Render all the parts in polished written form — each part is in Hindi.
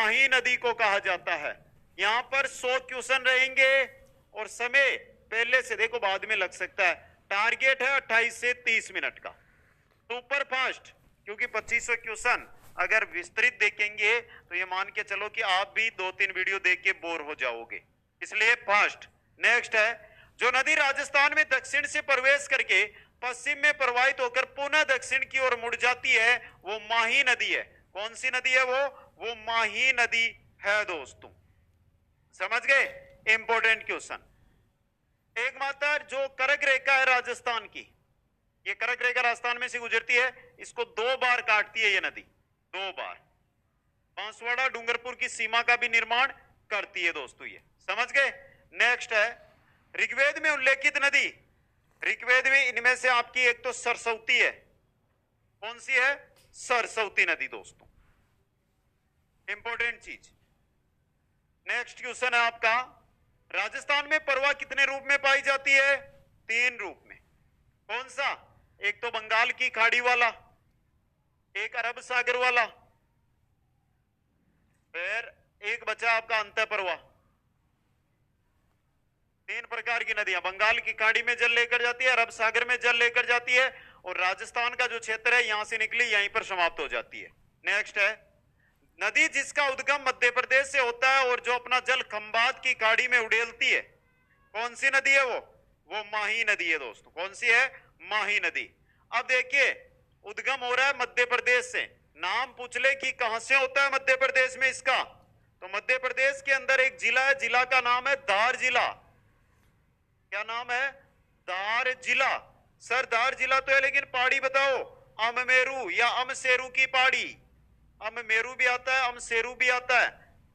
माही नदी को कहा जाता है। यहां पर 100 क्वेश्चन रहेंगे और समय पहले से देखो बाद में लग सकता है। टारगेट है 28 से 30 मिनट का, सुपर फास्ट, क्योंकि 2500 क्वेश्चन अगर विस्तृत देखेंगे तो ये मान के चलो कि आप भी 2-3 वीडियो देख के बोर हो जाओगे, इसलिए फास्ट। नेक्स्ट है, जो नदी राजस्थान में दक्षिण से प्रवेश करके पश्चिम में प्रवाहित होकर पुनः दक्षिण की ओर मुड़ जाती है वो माही नदी है। कौन सी नदी है वो माही नदी है दोस्तों, समझ गए? Important question. एक मात्र जो कर्क रेखा है राजस्थान की, ये कर्क रेखा राजस्थान में से गुजरती है, इसको 2 बार काटती है ये नदी, 2 बार। बांसवाड़ा डूंगरपुर की सीमा का भी निर्माण करती है दोस्तों, ये समझ गए? नेक्स्ट है, ऋग्वेद में उल्लेखित नदी, ऋग्वेद में इनमें से आपकी एक तो सरस्वती है। कौन सी है? सरस्वती नदी दोस्तों, इंपॉर्टेंट चीज। नेक्स्ट क्वेश्चन है आपका, राजस्थान में परवा कितने रूप में पाई जाती है? 3 रूप में। कौन सा? एक तो बंगाल की खाड़ी वाला, एक अरब सागर वाला, फिर एक बचा आपका अंतःपरवा। 3 प्रकार की नदियां, बंगाल की खाड़ी में जल लेकर जाती है, अरब सागर में जल लेकर जाती है, और राजस्थान का जो क्षेत्र है यहां से निकली यहीं पर समाप्त हो जाती है। नेक्स्ट है, नदी जिसका उद्गम मध्य प्रदेश से होता है और जो अपना जल खंबात की खाड़ी में उड़ेलती है, कौन सी नदी है वो माही नदी है दोस्तों। कौन सी है? माही नदी। अब देखिए, उद्गम हो रहा है मध्य प्रदेश से, नाम पूछ ले कि कहां से होता है मध्य प्रदेश में इसका, तो मध्य प्रदेश के अंदर एक जिला है, जिला का नाम है धार जिला। क्या नाम है? धार जिला। सर धार जिला तो है, लेकिन पहाड़ी बताओ, अममेरू या अमसेरू की पहाड़ी। अममेरू भी आता है, अमसेरू भी आता है,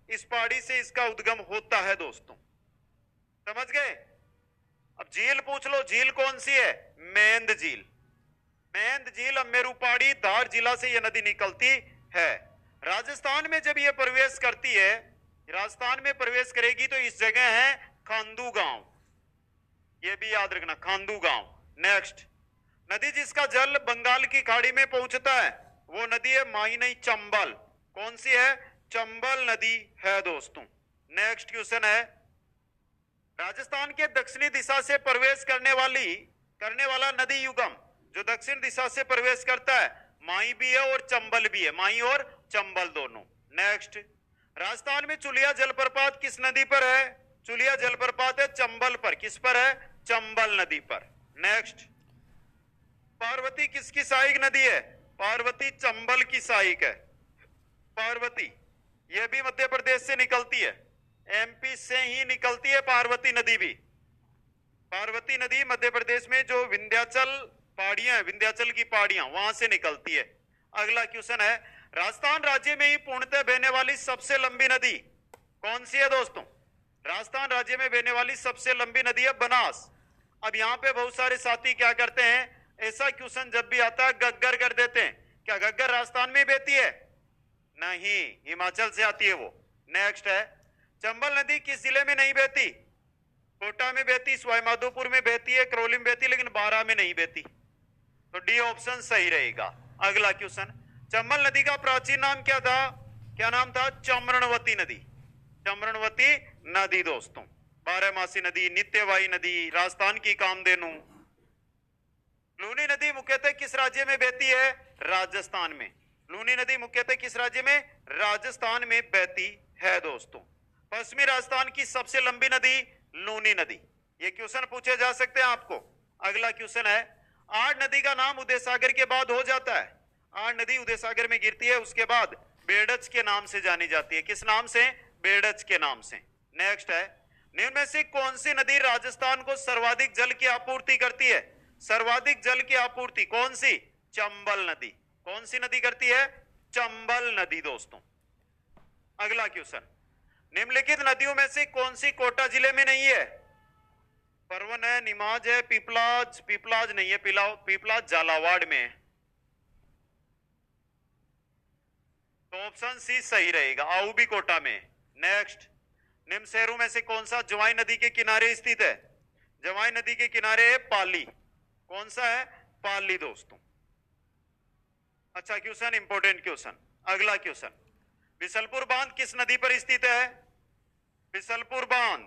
इस पहाड़ी से इसका उद्गम होता है दोस्तों, समझ गए? अब झील पूछ लो, झील कौन सी है? मेंद झील। मेंद झील, अममेरू पहाड़ी, धार जिला से यह नदी निकलती है। राजस्थान में जब यह प्रवेश करती है, राजस्थान में प्रवेश करेगी तो इस जगह है खांदू गांव, यह भी याद रखना, खांदू गांव। नेक्स्ट, नदी जिसका जल बंगाल की खाड़ी में पहुंचता है वो नदी है माही नहीं, चंबल। कौन सी है? चंबल नदी है दोस्तों। नेक्स्ट क्वेश्चन है, राजस्थान के दक्षिणी दिशा से प्रवेश करने वाला नदी युगम जो दक्षिण दिशा से प्रवेश करता है, माही भी है और चंबल भी है, माही और चंबल दोनों। नेक्स्ट, राजस्थान में चुलिया जलप्रपात किस नदी पर है? चुलिया जलप्रपात है चंबल पर। किस पर है? चंबल नदी पर। नेक्स्ट, पार्वती किसकी सहायक नदी है? पार्वती चंबल की सहायक है। पार्वती यह भी मध्य प्रदेश से निकलती है, एमपी से ही निकलती है पार्वती नदी भी। पार्वती नदी मध्य प्रदेश में जो विंध्याचल पहाड़ियां, विंध्याचल की पहाड़ियां, वहां से निकलती है। अगला क्वेश्चन है, राजस्थान राज्य में ही पूर्णतः बहने वाली सबसे लंबी नदी कौन सी है दोस्तों? राजस्थान राज्य में बहने वाली सबसे लंबी नदी है बनास। अब यहां पे बहुत सारे साथी क्या करते हैं, ऐसा क्वेश्चन जब भी आता है गग्गर कर देते हैं। क्या गग्गर राजस्थान में बहती है? नहीं, हिमाचल से आती है वो। नेक्स्ट है, चंबल नदी किस जिले में नहीं बहती? कोटा में बहती, सवाईमाधोपुर में बहती है, करौली में बहती है, लेकिन बारां में नहीं बहती, तो डी ऑप्शन सही रहेगा। अगला क्वेश्चन, चंबल नदी का प्राचीन नाम क्या था? क्या नाम था? चम्रणवती नदी। चम्रणवती नदी दोस्तों, बारहमासी नदी, नित्यवाही नदी, राजस्थान की कामधेनु। लूनी नदी मुख्यतः किस राज्य में बहती है? राजस्थान में। लूनी नदी मुख्यतः किस राज्य में? राजस्थान में बहती है दोस्तों। पश्चिमी राजस्थान की सबसे लंबी नदी लूनी नदी, ये क्वेश्चन पूछे जा सकते हैं आपको। अगला क्वेश्चन है, आड़ नदी का नाम उदय सागर के बाद हो जाता है। आड़ नदी उदय सागर में गिरती है, उसके बाद बेड़च के नाम से जानी जाती है। किस नाम से? बेड़च के नाम से। नेक्स्ट है, निम्न में से कौन सी नदी राजस्थान को सर्वाधिक जल की आपूर्ति करती है? सर्वाधिक जल की आपूर्ति कौन सी? चंबल नदी। कौन सी नदी करती है? चंबल नदी दोस्तों। अगला क्वेश्चन, निम्नलिखित नदियों में से कौन सी कोटा जिले में नहीं है? परवन है, निमाज है, पीपलाज, पीपलाज नहीं है, पीपलाज झालावाड़ में है, तो ऑप्शन सी सही रहेगा, आऊ भी कोटा में। नेक्स्ट, निम्न शहरों में से कौन सा जवाई नदी के किनारे स्थित है? जवाई नदी के किनारे है पाली। कौन सा है? पाली दोस्तों। अच्छा क्वेश्चन, इंपॉर्टेंट क्वेश्चन। अगला क्वेश्चन, बिसलपुर बांध किस नदी पर स्थित है? बिसलपुर बांध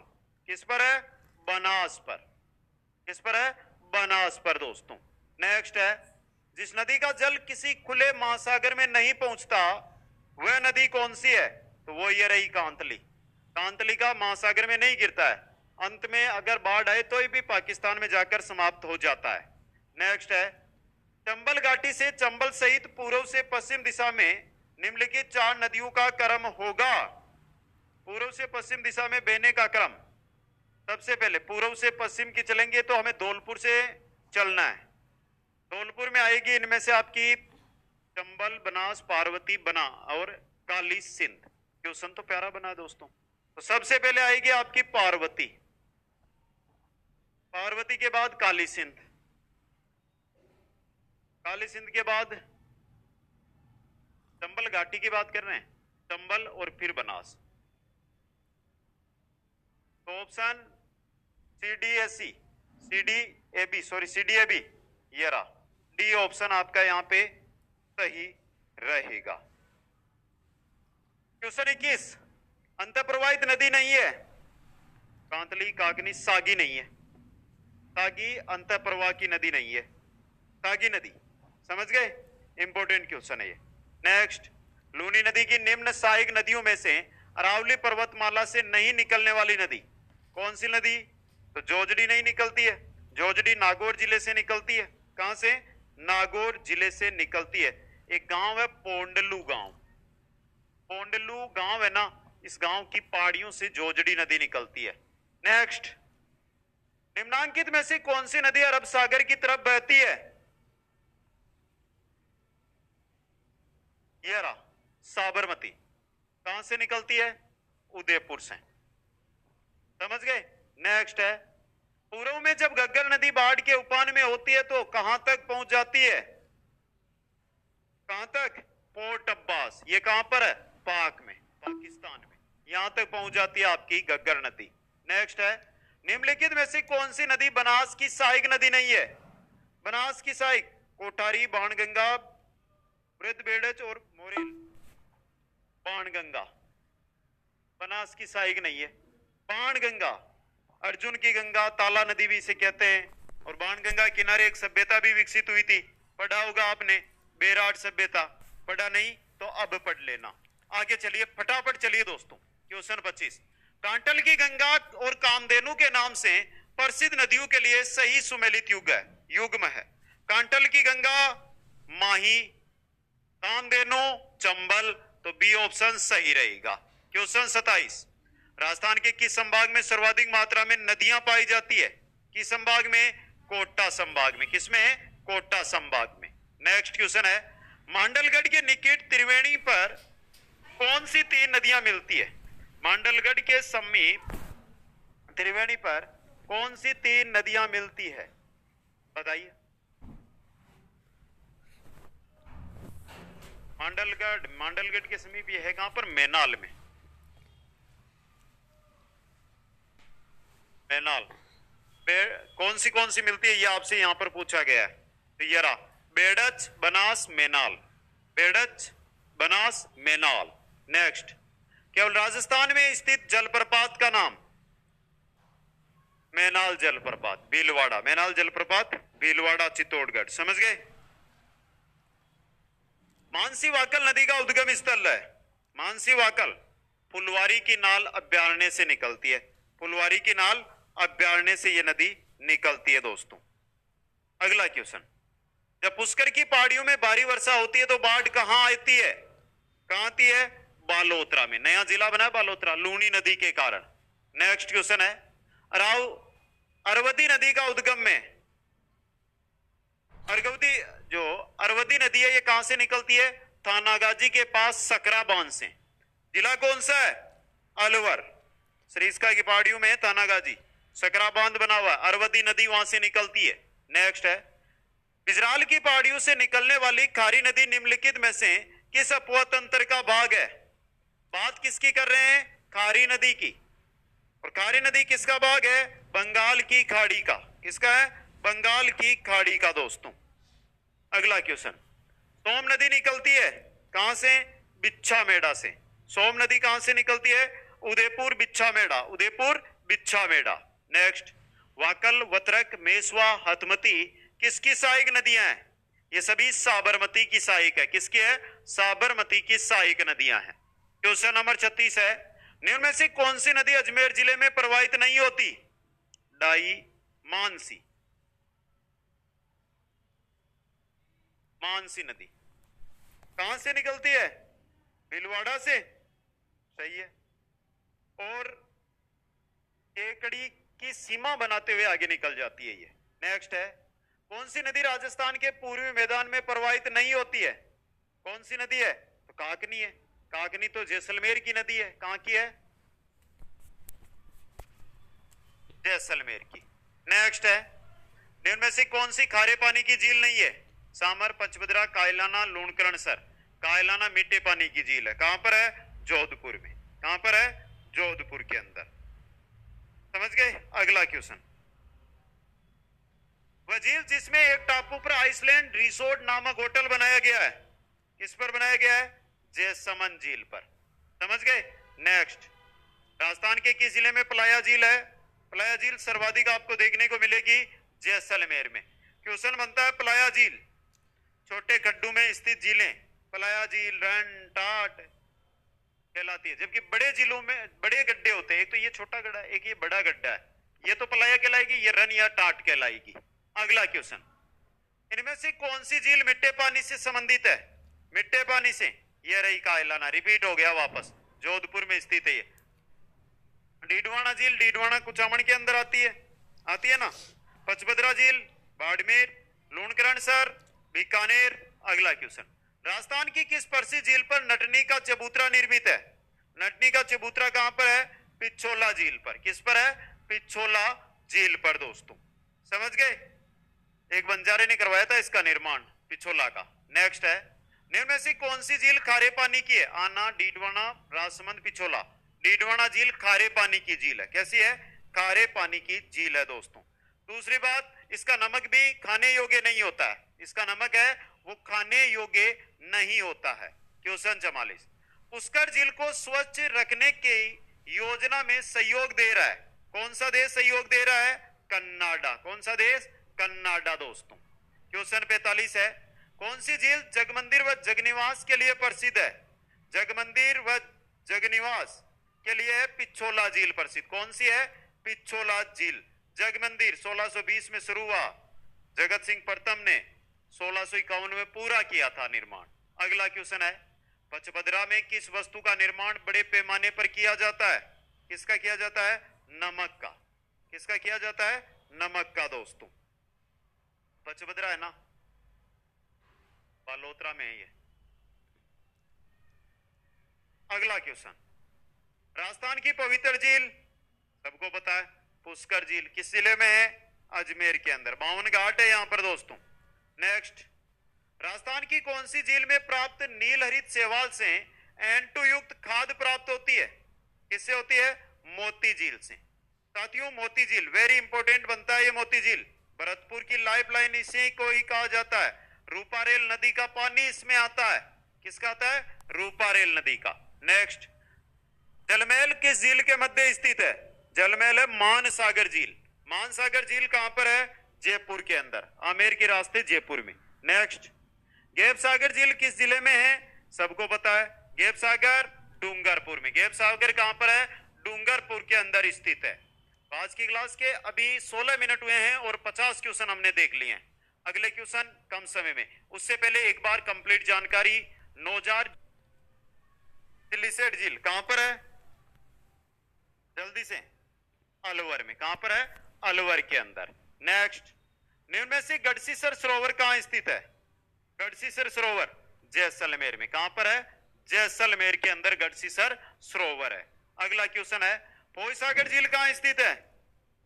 किस पर है? बनास पर। किस पर है? बनास पर दोस्तों। नेक्स्ट है, जिस नदी का जल किसी खुले महासागर में नहीं पहुंचता वह नदी कौन सी है? तो वो ये रही कांतली। कांतली का महासागर में नहीं गिरता है, अंत में अगर बाढ़ आए तो भी पाकिस्तान में जाकर समाप्त हो जाता है। नेक्स्ट है, चंबल घाटी से चंबल सहित पूर्व से पश्चिम दिशा में निम्नलिखित 4 नदियों का क्रम होगा। पूर्व से पश्चिम दिशा में बहने का क्रम, सबसे पहले पूर्व से पश्चिम की चलेंगे तो हमें धौलपुर से चलना है। धौलपुर में आएगी इनमें से आपकी चंबल, बनास, पार्वती, बना और काली सिंध। क्वेश्चन तो प्यारा बना दोस्तों। तो सबसे पहले आएगी आपकी पार्वती, पार्वती के बाद काली सिंध, काली सिंध के बाद चंबल घाटी की बात कर रहे हैं, चंबल और फिर बनास। तो ऑप्शन सीडीएबी ये रहा, डी ऑप्शन आपका यहां पे सही रहेगा। क्वेश्चन 21, अंतःप्रवाहित नदी नहीं है। कांतली, कागनी, सागी नहीं है। सागी अंतःप्रवाह की नदी नहीं है, सागी नदी, समझ गए? इंपॉर्टेंट क्वेश्चन है ये। नेक्स्ट, लूनी नदी की निम्न सहायक नदियों में से अरावली पर्वतमाला से नहीं निकलने वाली नदी कौन सी नदी? तो जोजड़ी नहीं निकलती है, जोजड़ी नागौर जिले से निकलती है। कहां से? नागौर जिले से निकलती है। एक गांव है पोंडलू गांव, पोंडलू गांव है ना, इस गांव की पहाड़ियों से जोजड़ी नदी निकलती है। नेक्स्ट, निम्नांकित में से कौन सी नदी अरब सागर की तरफ बहती है? ये रहा साबरमती। कहां से निकलती है? उदयपुर से, समझ गए? नेक्स्ट है, पूर्व में जब घग्गर नदी बाढ़ के उफान में होती है तो कहां तक पहुंच जाती है? कहां तक? पोर्ट अब्बास। ये कहां पर है? पाक में, पाकिस्तान में, यहां तक पहुंच जाती है आपकी घग्गर नदी। नेक्स्ट है, निम्नलिखित में से कौन सी नदी बनास की सहायक नदी नहीं है? बनास की सहायक कोठारी, बाणगंगा, वृद्धबेड़च और मोरेल। बाणगंगा बनास की सहायक नहीं है। बाणगंगा अर्जुन की गंगा, ताला नदी भी इसे कहते हैं। और बाणगंगा किनारे एक सभ्यता भी विकसित हुई थी, पढ़ा होगा आपने, बेराट सभ्यता। पढ़ा नहीं तो अब पढ़ लेना। आगे चलिए, फटाफट चलिए दोस्तों। क्वेश्चन 25, कांटल की गंगा और कामधेनु के नाम से प्रसिद्ध नदियों के लिए सही सुमेलित युग्म है। कांटल की गंगा माही, कामधेनु चंबल, तो बी ऑप्शन सही रहेगा। क्वेश्चन 27, राजस्थान के किस संभाग में सर्वाधिक मात्रा में नदियां पाई जाती है? किस संभाग में? कोटा संभाग में। किसमें? कोटा संभाग में। नेक्स्ट क्वेश्चन है, मांडलगढ़ के निकट त्रिवेणी पर कौन सी 3 नदियां मिलती है? मांडलगढ़ के समीप त्रिवेणी पर कौन सी 3 नदियां मिलती है? बताइए। मांडलगढ़ के समीप ये है कहां पर? मैनाल में। मैनाल कौन सी मिलती है ये आपसे यहां पर पूछा गया है। तो ये रहा बेड़च, बनास, मैनाल। बेड़च, बनास, मैनाल। नेक्स्ट, केवल राजस्थान में स्थित जलप्रपात का नाम? मैनाल जलप्रपात, भीलवाड़ा। मैनाल जलप्रपात भीलवाड़ा, चित्तौड़गढ़। समझ गए? मानसी वाकल नदी का उद्गम स्थल है। मानसी वाकल फुलवारी की नाल अभ्यारण्य से निकलती है। फुलवारी की नाल अभ्यारण्य से यह नदी निकलती है दोस्तों। अगला क्वेश्चन, जब पुष्कर की पहाड़ियों में भारी वर्षा होती है तो बाढ़ कहां आती है? कहां आती है? बालोतरा में। नया जिला बना है बालोतरा, लूनी नदी के कारण। नेक्स्ट क्वेश्चन है, अरवदी नदी का उद्गम में, अरवदी नदी है ये कहां से निकलती है? थानागाजी के पास सकरा बांध से। जिला कौन सा है? अलवर। सरिस्का की पहाड़ियों में थानागाजी, सकरा बांध बना हुआ, अरवदी नदी वहां से निकलती है। नेक्स्ट है, बिजराल की पहाड़ियों से निकलने वाली खारी नदी निम्नलिखित में से किस अपवाह तंत्र का भाग है? बात किसकी कर रहे हैं? खारी नदी की। और खारी नदी किसका भाग है? बंगाल की खाड़ी का। किसका है? बंगाल की खाड़ी का दोस्तों। अगला क्वेश्चन, सोम नदी निकलती है कहां से? बिच्छा मेड़ा से। सोम नदी कहां से निकलती है? उदयपुर बिच्छामेड़ा, उदयपुर बिच्छामेड़ा। नेक्स्ट, वाकल, वत्रक, मेसवा, हथमती किसकी सहायक नदियां हैं? ये सभी साबरमती की सहायक है। किसकी है? साबरमती की सहायक नदियां हैं। क्वेश्चन नंबर 36 है, निम्न में से कौन सी नदी अजमेर जिले में प्रवाहित नहीं होती? डाई, मानसी, मानसी नदी कहां से निकलती है? भीलवाड़ा से, सही है। और एकड़ी की सीमा बनाते हुए आगे निकल जाती है ये। नेक्स्ट है, कौन सी नदी राजस्थान के पूर्वी मैदान में प्रवाहित नहीं होती है? कौन सी नदी है? तो काकनी है। काकनी तो जैसलमेर की नदी है। कहां की है? जैसलमेर की। नेक्स्ट है, निम्न में से कौन सी खारे पानी की झील नहीं है? सामर, पचबदरा, कायलाना, लूणकरणसर। कायलाना मीठे पानी की झील है। कहां पर है? जोधपुर में। कहां पर है? जोधपुर के अंदर। समझ गए? अगला क्वेश्चन, वह झील जिसमें एक टापू पर आइसलैंड रिसोर्ट नामक होटल बनाया गया है, किस पर बनाया गया है? जैसमंद झील पर। समझ गए? नेक्स्ट, राजस्थान के किस जिले में प्लाया झील है? प्लाया झील सर्वाधिक आपको देखने को मिलेगी जैसलमेर में। क्वेश्चन बनता है, प्लाया झील छोटे खड्डों में स्थित झीलें प्लाया झील, रन, टाट कहलाती है, जबकि बड़े झीलों में बड़े गड्ढे होते हैं। एक तो ये छोटा गड्ढा, एक ये बड़ा गड्ढा है, ये तो प्लाया कहलाएगी, ये रन या टाट कहलाएगी। अगला क्वेश्चन, इनमें से कौन सी झील मिट्टे पानी से संबंधित है? मिट्टे पानी से, ये रही कायलाना, रिपीट हो गया वापस, जोधपुर में स्थित है ये। डीडवाना झील, डीडवाना कुचामन के अंदर आती है ना। पचबदरा झील बाड़मेर, लूणकरणसर बीकानेर। अगला क्वेश्चन, राजस्थान की किस प्रसिद्ध झील पर नटनी का चबूतरा निर्मित है? नटनी का चबूतरा कहां पर है? पिछोला झील पर। किस पर है? पिछोला झील पर दोस्तों। समझ गए? एक बंजारे ने करवाया था इसका निर्माण, पिछोला का। नेक्स्ट है, निम्न में से कौन सी झील खारे पानी की है? आना, डीडवाना, राजसमंद, पिछोला। डीडवाना झील खारे पानी की झील है। कैसी है? खारे पानी की झील है दोस्तों। दूसरी बात, इसका नमक भी खाने योग्य नहीं होता है। इसका नमक है वो खाने योग्य नहीं होता है। क्वेश्चन 44, पुष्कर झील को स्वच्छ रखने की योजना में सहयोग दे रहा है, कौन सा देश सहयोग दे रहा है? कनाडा। कौन सा देश? कनाडा दोस्तों। क्वेश्चन 45 है, कौन सी झील जगमंदिर व जगनिवास के लिए प्रसिद्ध है? जगमंदिर व जगनिवास के लिए है पिछोला झील प्रसिद्ध। कौन सी है? पिछोला झील। जगमंदिर 1620 में शुरू हुआ, जगत सिंह प्रथम ने 1651 में पूरा किया था निर्माण। अगला क्वेश्चन है, पचबदरा में किस वस्तु का निर्माण बड़े पैमाने पर किया जाता है? किसका किया जाता है? नमक का। किसका किया जाता है? नमक का दोस्तों। पचबदरा है ना, बालोतरा में है ये। अगला क्वेश्चन, राजस्थान की पवित्र झील सबको पता है, पुष्कर झील किस जिले में है? अजमेर के अंदर। 52 घाट है यहां पर दोस्तों। नेक्स्ट, राजस्थान की कौन सी झील में प्राप्त नील हरित शैवाल से एंटू युक्त खाद प्राप्त होती है? किससे होती है? मोती झील से। साथियों, मोती झील वेरी इंपॉर्टेंट बनता है ये मोती झील। भरतपुर की लाइफलाइन इसी को ही कहा जाता है। रूपारेल नदी का पानी इसमें आता है। किसका आता है? रूपारेल नदी का। नेक्स्ट, जलमहल किस झील के मध्य स्थित है? जलमहल है मानसागर झील। मानसागर झील कहां पर है? जयपुर के अंदर, आमेर के रास्ते जयपुर में। नेक्स्ट, गैप सागर झील किस जिले में है? सबको पता है, गैप सागर डूंगरपुर में। गैप सागर कहां पर है? डूंगरपुर के अंदर स्थित है। आज की क्लास के अभी 16 मिनट हुए हैं और 50 क्वेश्चन हमने देख लिए हैं। अगले क्वेश्चन कम समय में, उससे पहले एक बार कंप्लीट जानकारी। नौजार दिल्लीसेठ झील कहां पर है? जल्दी से, अलवर में। कहां पर है? अलवर के अंदर। नेक्स्ट, निम्न में से गढ़सीसर सरोवर कहां स्थित है? गढ़सीसर सरोवर जैसलमेर में। कहां पर है? जैसलमेर के अंदर गढ़सीसर सरोवर है। अगला क्वेश्चन है, पोईसागर झील कहां स्थित है?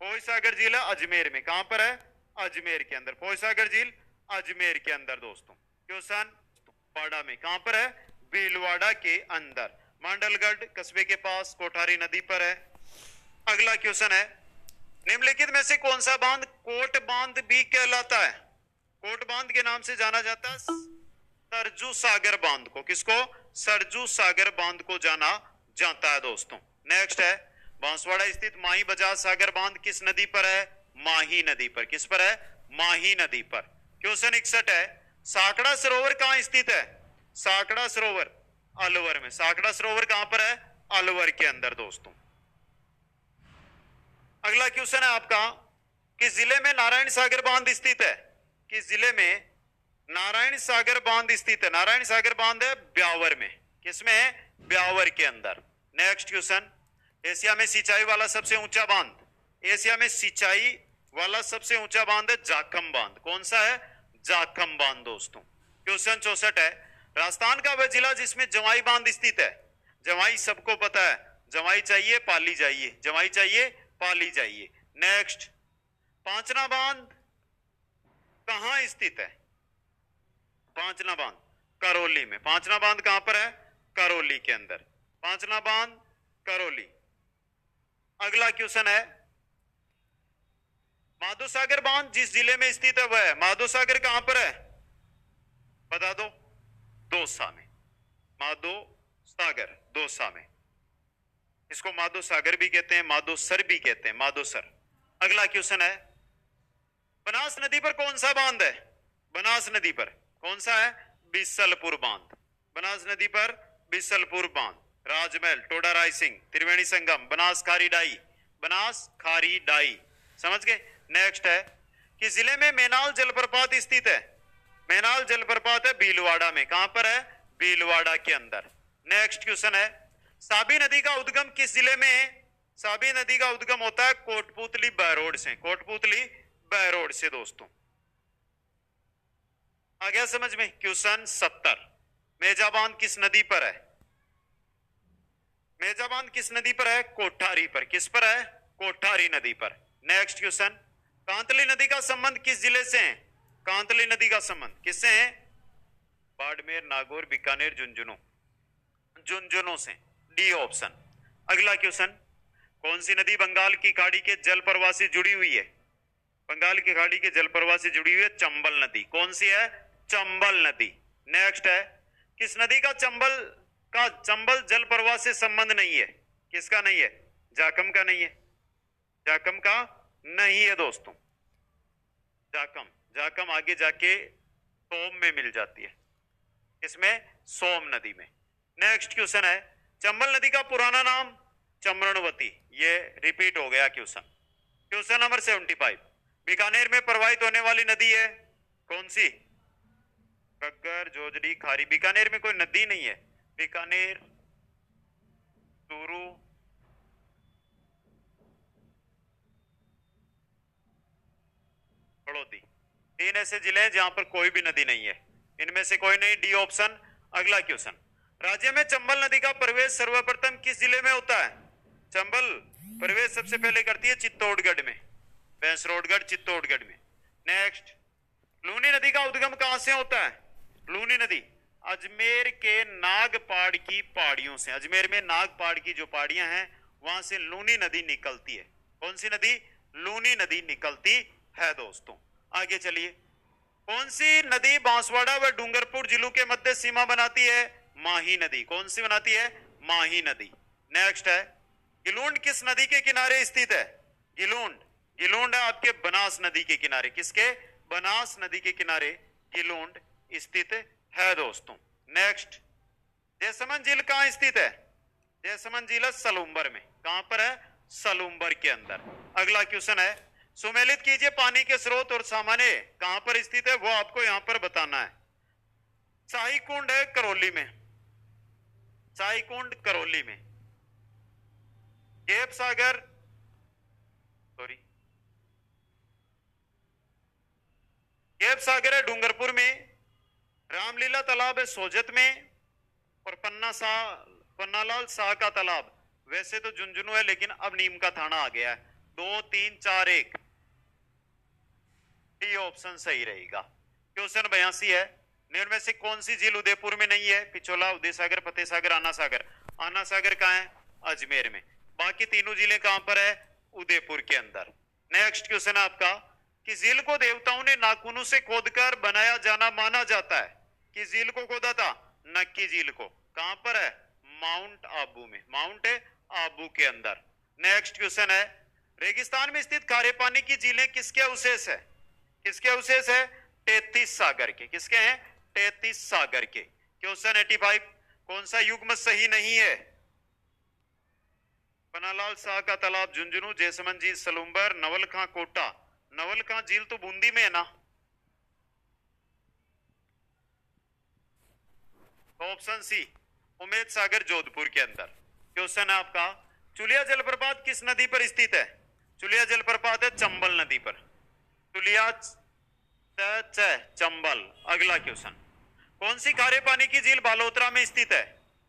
पोईसागर झील अजमेर में। कहां पर है? अजमेर के अंदर। पोईसागर झील अजमेर के अंदर दोस्तों। क्वेश्चन बाड़ा में। कहां पर है? भीलवाड़ा के अंदर। मांडलगढ़ कस्बे के पास कोठारी नदी पर है। अगला क्वेश्चन है, निम्नलिखित में से कौन सा बांध कोट बांध भी कहलाता है? कोट बांध के नाम से जाना जाता है सरजू सागर बांध को, किसको? सरजू सागर बांध को जाना जाता है दोस्तों। नेक्स्ट है बांसवाड़ा स्थित माही बजाज सागर बांध किस नदी पर है? माही नदी पर। किस पर है? माही नदी पर। क्वेश्चन 61 है साकड़ा सरोवर कहां स्थित है? साकड़ा सरोवर अलवर में। साकड़ा सरोवर कहां पर है? अलवर के अंदर दोस्तों। अगला क्वेश्चन है आपका किस जिले में नारायण सागर बांध स्थित है? किस जिले में नारायण सागर बांध स्थित है? नारायण सागर बांध है ब्यावर में। किसमें है? ब्यावर के अंदर। नेक्स्ट क्वेश्चन एशिया में सिंचाई वाला सबसे ऊंचा बांध? एशिया में सिंचाई वाला सबसे ऊंचा बांध है जाखम बांध। कौन सा है? जाखम बांध दोस्तों। क्वेश्चन 64 है राजस्थान का वह जिला जिसमें जवाई बांध स्थित है? जवाई सबको पता है, जवाई चाहिए पाली जाइए, जवाई चाहिए पाली जाइए। नेक्स्ट पांचना बांध कहां स्थित है? पांचना बांध करौली में। पांचना बांध कहां पर है? करौली के अंदर। पांचना बांध करौली। अगला क्वेश्चन है माधोसागर बांध जिस जिले में स्थित है वह है? माधोसागर कहां पर है? बता दो। दौसा में। माधोसागर दौसा में। इसको माधोसागर भी कहते हैं, माधोसर भी कहते हैं, माधोसर। अगला क्वेश्चन है बनास नदी पर कौन सा बांध है? बनास नदी पर कौन सा है? बिसलपुर बांध। बनास नदी पर बिसलपुर बांध। राजमहल, टोडा रायसिंह, त्रिवेणी संगम, बनास खारी डाई। बनास खारी डाई। समझ गए? नेक्स्ट है कि जिले में मेनाल जलप्रपात स्थित है? मेनाल जलप्रपात है भीलवाड़ा में। कहां पर है? भीलवाड़ा के अंदर। नेक्स्ट क्वेश्चन है साबी नदी का उद्गम किस जिले में है? साबी नदी का उद्गम होता है कोटपुतली बहरोड से। कोटपुतली बहरोड से दोस्तों। आ गया समझ में? क्वेश्चन 70 मेजा बांध किस नदी पर है? मेजा बांध किस नदी पर है? कोठारी पर। किस पर है? कोठारी नदी पर। नेक्स्ट क्वेश्चन कांतली नदी का संबंध किस जिले से है? कांतली नदी का संबंध किससे है? बाड़मेर, नागौर, बीकानेर, झुंझुनू। झुंझुनू से। D option. अगला क्वेश्चन कौन सी नदी बंगाल की खाड़ी के जल प्रवाह से जुड़ी हुई है? बंगाल की खाड़ी के जल प्रवाह से जुड़ी हुई है चंबल नदी। कौन सी है? चंबल नदी। नेक्स्ट है किस नदी का चंबल जल प्रवाह से संबंध नहीं है? किसका नहीं है? जाखम का नहीं है। जाखम का नहीं है दोस्तों। जाखम आगे जाके सोम में मिल जाती है। इसमें सोम नदी में। नेक्स्ट क्वेश्चन है चंबल नदी का पुराना नाम? चमरणवती। ये रिपीट हो गया क्वेश्चन। क्वेश्चन नंबर 75 बीकानेर में प्रवाहित होने वाली नदी है कौन सी? घग्गर, जोजड़ी, खारी। बीकानेर में कोई नदी नहीं है। बीकानेर, चूरू, बड़ौदी, तीन ऐसे जिले हैं जहां पर कोई भी नदी नहीं है। इनमें से कोई नहीं। D option. अगला क्वेश्चन राज्य में चंबल नदी का प्रवेश सर्वप्रथम किस जिले में होता है? चंबल प्रवेश सबसे पहले करती है चित्तौड़गढ़ में। भैंसरोडगढ़, चित्तौड़गढ़ में। नेक्स्ट लूनी नदी का उद्गम कहां से होता है? लूनी नदी अजमेर के नागपाड़ की पहाड़ियों से। अजमेर में नागपाड़ की जो पहाड़ियां हैं वहां से लूनी नदी निकलती है। कौन सी नदी? लूनी नदी निकलती है दोस्तों। आगे चलिए कौन सी नदी बांसवाड़ा व डूंगरपुर जिलों के मध्य सीमा बनाती है? माही नदी। कौन सी बनाती है? माही नदी। नेक्स्ट है गिलूंड किस नदी के किनारे स्थित है? गिलूंड है आपके बनास नदी के किनारे। किसके? बनास नदी के किनारे गिलूंड स्थित है दोस्तों। नेक्स्ट जयसमंद झील कहां स्थित है? जयसमंद झील सलूम्बर में। कहां पर है? सलूम्बर के अंदर। अगला क्वेश्चन है सुमेलित कीजिए पानी के स्रोत और सामान्य कहां पर स्थित है वो आपको यहां पर बताना है। शाही कुंड है करौली में। शाही कुंड करौली में। गेप सागर गेप सागर है डूंगरपुर में। रामलीला तालाब है सोजत में। और पन्नालाल शाह का तालाब वैसे तो झुंझुनू है लेकिन अब नीम का थाना आ गया है। 2, 3, 4, 1 डी ऑप्शन सही रहेगा। क्वेश्चन 82 है निम्न में से कौन सी झील उदयपुर में नहीं है? पिछोला, उदय सागर, फतेह सागर, आना सागर। आना सागर कहां है? अजमेर में। बाकी तीनों झीलें कहां पर है? उदयपुर के अंदर। नेक्स्ट क्वेश्चन है आपका कि झील को देवताओं ने नाखूनों से खोदकर बनाया जाना माना जाता है। किस झील को खोदा था? नक्की झील को। कहां पर है? माउंट आबू में, माउंट आबू के अंदर। नेक्स्ट क्वेश्चन है, रेगिस्तान में स्थित खारे पानी की झीलें किसके अवशेष है? किसके अवशेष है? 33 सागर के। किसके हैं? 33 सागर के। क्वेश्चन 85, कौन सा युग्म सही नहीं है? पन्नालाल शाह का तालाब झुंझुनू, जैसमंद झील सलूम्बर, नवलखा कोटा। नवलखा झील तो बूंदी में है ना, ऑप्शन सी उमेद सागर जोधपुर के अंदर। क्वेश्चन है आपका, चुलिया जलप्रपात किस नदी पर स्थित है? चुलिया जलप्रपात है चंबल नदी पर। चुलिया चंबल। अगला क्वेश्चन, कौन सी खारे पानी की झील बालोतरा में स्थित है?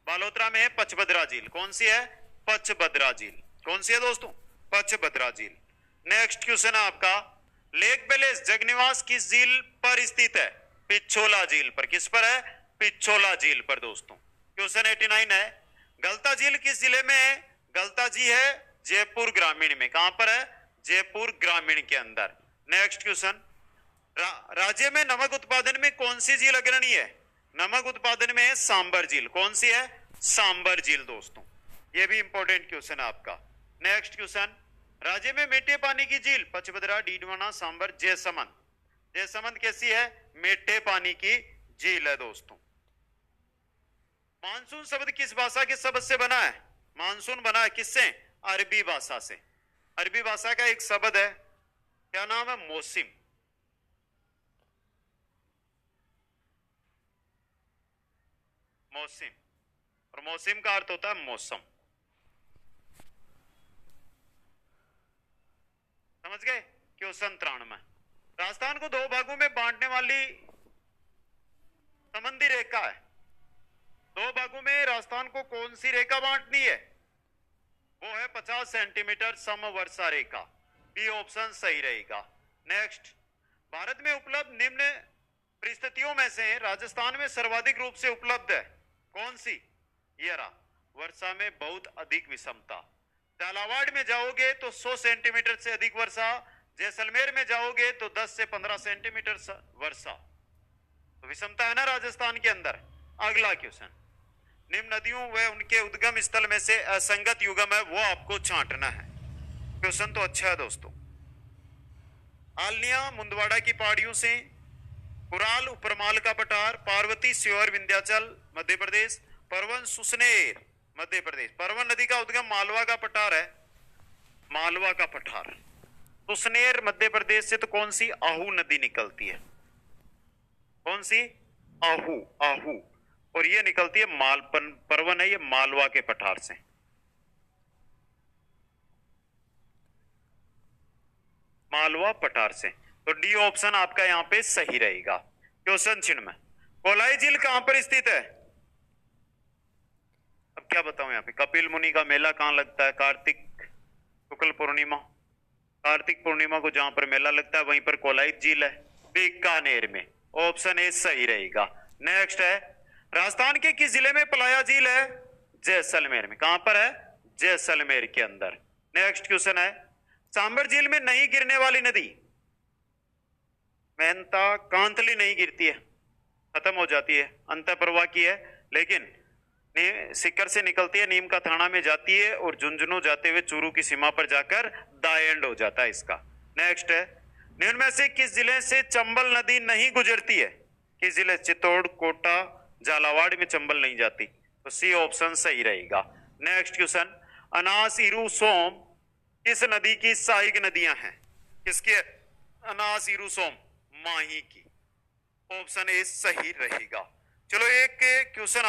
बालोतरा में है पचभद्रा झील। कौन सी है? पचभद्रा झील। कौन सी है दोस्तों? पचभद्रा झील। नेक्स्ट क्वेश्चन है आपका, लेक बैलेस जगनिवास किस झील पर स्थित है? पिछोला झील पर। किस पर है? पिछोला झील पर दोस्तों। क्वेश्चन 89 है, गलता झील किस जिले में है? गलता जी है जयपुर ग्रामीण में। कहां पर है? जयपुर ग्रामीण के अंदर। नेक्स्ट क्वेश्चन, राज्य में नमक उत्पादन में कौन सी झील अग्रणी है? नमक उत्पादन में है सांबर झील। कौन सी है? सांबर झील दोस्तों। ये भी इंपॉर्टेंट क्वेश्चन है आपका। नेक्स्ट क्वेश्चन, राज्य में मीठे पानी की झील पचभद्रा, डीडवाना, सांबर, जयसमंद। जयसमंद कैसी है? मीठे पानी की झील है दोस्तों। मानसून शब्द किस भाषा के शब्द से बना है? मानसून बना है किससे? अरबी भाषा से। अरबी भाषा का एक शब्द है, क्या नाम है? मौसिम। मौसिम, और मौसिम का अर्थ होता है मौसम। समझ गए? क्वेश्चन 93, राजस्थान को दो भागों में बांटने वाली समंदी रेखा है। दो भागों में राजस्थान को कौन सी रेखा बांटनी है? वो है 50 सेंटीमीटर समवर्षा रेखा। बी ऑप्शन सही रहेगा। नेक्स्ट, भारत में उपलब्ध निम्न परिस्थितियों में से राजस्थान में सर्वाधिक रूप से उपलब्ध है कौन सी? ये रहा, वर्षा में बहुत अधिक विषमता। झालावाड़ में जाओगे तो 100 सेंटीमीटर से अधिक वर्षा, जैसलमेर में जाओगे तो 10 से 15 सेंटीमीटर वर्षा। तो विषमता है ना राजस्थान के अंदर। अगला क्वेश्चन, निम्न नदियों व उनके उद्गम स्थल में से असंगत युग्म है वो आपको छांटना है। क्वेश्चन तो अच्छा है दोस्तों। आलनिया मुंदवाड़ा की पहाड़ियों से, कुराल उपरमाल का पठार, पार्वती स्योर विंध्याचल मध्य प्रदेश, परवन सुसनेर मध्य प्रदेश। परवन नदी का उद्गम मालवा का पठार है, मालवा का पठार। सुसनेर मध्य प्रदेश से तो कौन सी? आहू नदी निकलती है। कौन सी? आहू, आहू। और ये निकलती है परवन है ये मालवा के पठार से। मालवा पठार से। तो डी ऑप्शन आपका यहां पे सही रहेगा। क्वेश्चन चिन्ह में, कोलाई झील कहां पर स्थित है? अब क्या बताऊं, यहाँ पे कपिल मुनि का मेला कहां लगता है? कार्तिक शुक्ल पूर्णिमा। कार्तिक पूर्णिमा को जहां पर मेला लगता है वहीं पर कोलाई झील है, बीकानेर में। ऑप्शन ए सही रहेगा। नेक्स्ट है, राजस्थान के किस जिले में पलाया झील है? जैसलमेर में। कहां पर है? जैसलमेर के अंदर। नेक्स्ट क्वेश्चन है, सांबर झील में नहीं गिरने वाली नदी? मेहनता कांतली नहीं गिरती है, खत्म हो जाती है, अंत प्रवाह की है, लेकिन सिक्कर से निकलती है, नीम का थाना में जाती है और झुंझुनू जाते हुए चूरू की सीमा पर जाकर दाएं एंड हो जाता है इसका। नेक्स्ट है, निम्न में से किस जिले से चंबल नदी नहीं गुजरती है? किस जिले? चित्तौड़, कोटा, झालावाड़ में चंबल नहीं जाती। तो सी ऑप्शन सही रहेगा। नेक्स्ट क्वेश्चन, अनास, इरू, सोम किस नदी की सहायक नदियां हैं? किसकी? अनास, इरू, सोम माही की। ऑप्शन ए सही रहेगा। चलो एक क्वेश्चन